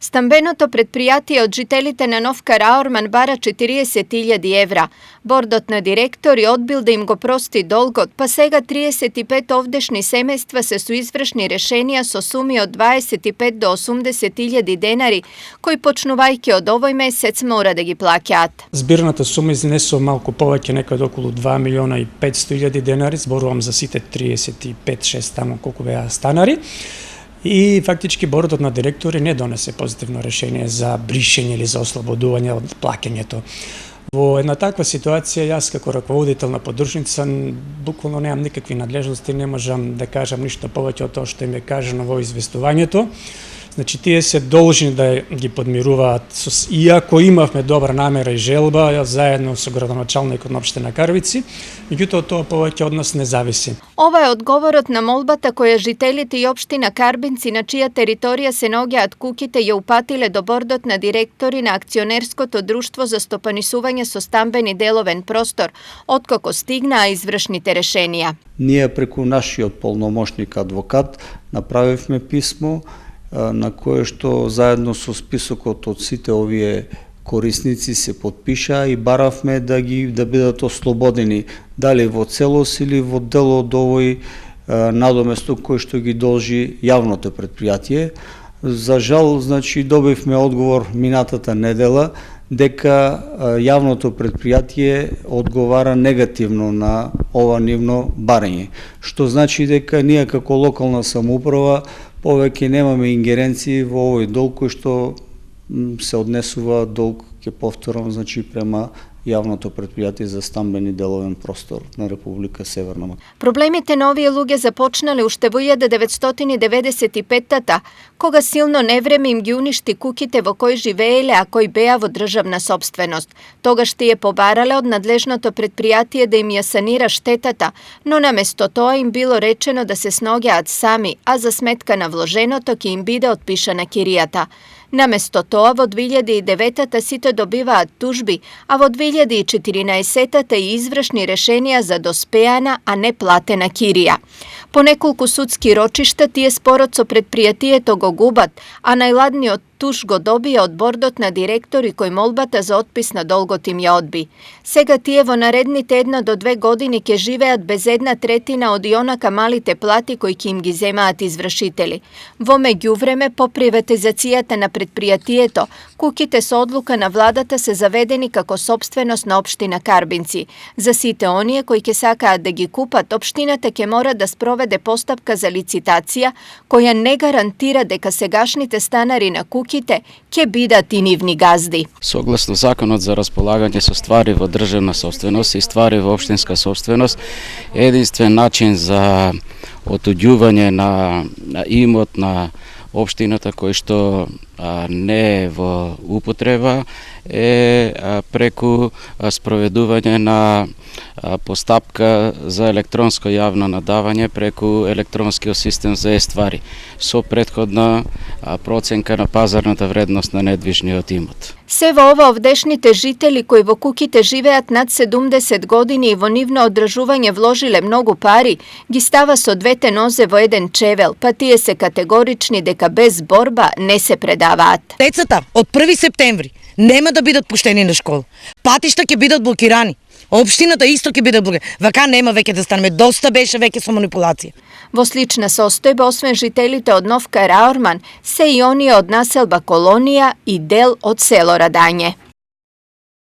Стамбеното предприятие од жителите на Нов Караорман бара 40.000 евра. Бордот на директори одбил да им го прости долгот, па сега 35 овдешни семејства се со извршни решенија со суми од 25 до 80.000 денари, кои почнувајќи од овој месец мора да ги плаќаат. Збирната сума изнесува малку повеќе, некаде околу 2.500.000 денари, зборувам за сите 35-6 таму колку беа станари. И фактички бордот на директори не донесе позитивно решение за бришење или за ослободување од плаќањето. Во една таква ситуација, јас како раководител на подружница буквално немам никакви надлежности, не можам да кажам ништо повеќе од тоа што им е кажано во известувањето. Значи, тие се должни да ги подмируваат, иако имавме добра намера и желба, заедно со градоначалникот на општина Карвици, меѓутоа тоа повеќе од нас не зависи. Ова е одговорот на молбата која жителите и општина Карбинци, на чија територија се наоѓаат куќите, ја упатиле до бордот на директори на акционерското друштво за стопанисување со стамбени деловен простор, откако стигнаа извршните решенија. Ние преку нашиот полномошник адвокат направивме писмо на кое што заедно со списокот од сите овие корисници се подпиша и баравме да бидат ослободени, дали во целост или во дел од овој надоместок кој што ги должи јавното предпријатие. За жал, значи, добивме одговор минатата недела дека јавното предпријатие одговара негативно на ова нивно барање, што значи дека ние како локална самоуправа повеќе немаме ингеренции во овој долг кој што се однесува долг, ќе повторам, значи према јавното предпријатие за стамбени деловен простор на Република Северна Македонија. Проблемите на овие луѓе започнале уште во 1995-та, кога силно невреме им ги уништи куќите во кои живееле, а кои беа во државна сопственост. Тогаш тие побарале од надлежното предпријатие да им ја санира штетата, но наместо тоа им било речено да се сногеат сами, а за сметка на вложеното ќе им биде отпишана киријата. Наместо тоа, во 2009-та сите добиваат тужби, а во 2014-та и извршни решенија за доспеана, а не платена кирија. По неколку судски рочишта тие спорот со предпријатието го губат, а најладниот туж го добија од бордот на директори кој молбата за отпис на долгот им ја одби. Сега тие во наредните 1 до 2 години ќе живеат без 1/3 од ионака малите плати кои ќе им ги земаат извршители. Во меѓувреме, по приватизацијата на предпријатието, куќите со одлука на владата се заведени како сопственост на општина Карбинци. За сите оние кои ќе сакаат да ги купат, општината ќе мора да спроведе постапка за лицитација, која не гарантира дека сегашните станари на куќите ќе бидат и нивни газди. Согласно Законот за располагање со ствари во државна собственост и ствари во општинска собственост, единствен начин за отуѓување на имот на општината кој што не е во употреба е преку спроведување на постапка за електронско јавно надавање преку електронскиот систем за е-ствари со претходна проценка на пазарната вредност на недвижниот имот. Се во ова овдешните жители кои во куќите живеат над 70 години и во нивно одржување вложиле многу пари, ги става со двете нозе во еден чевел, па тие се категорични дека без борба не се предаваат. Децата од 1 септември нема да бидат пуштени на школа. Патишта ќе бидат блокирани. Општината исто ќе биде блокирана. Вака нема веќе да станеме. Доста беше веќе со манипулација. Во слична состојба, освен жителите од Нов Караорман, се и оние од населба Колонија и дел од село Радање.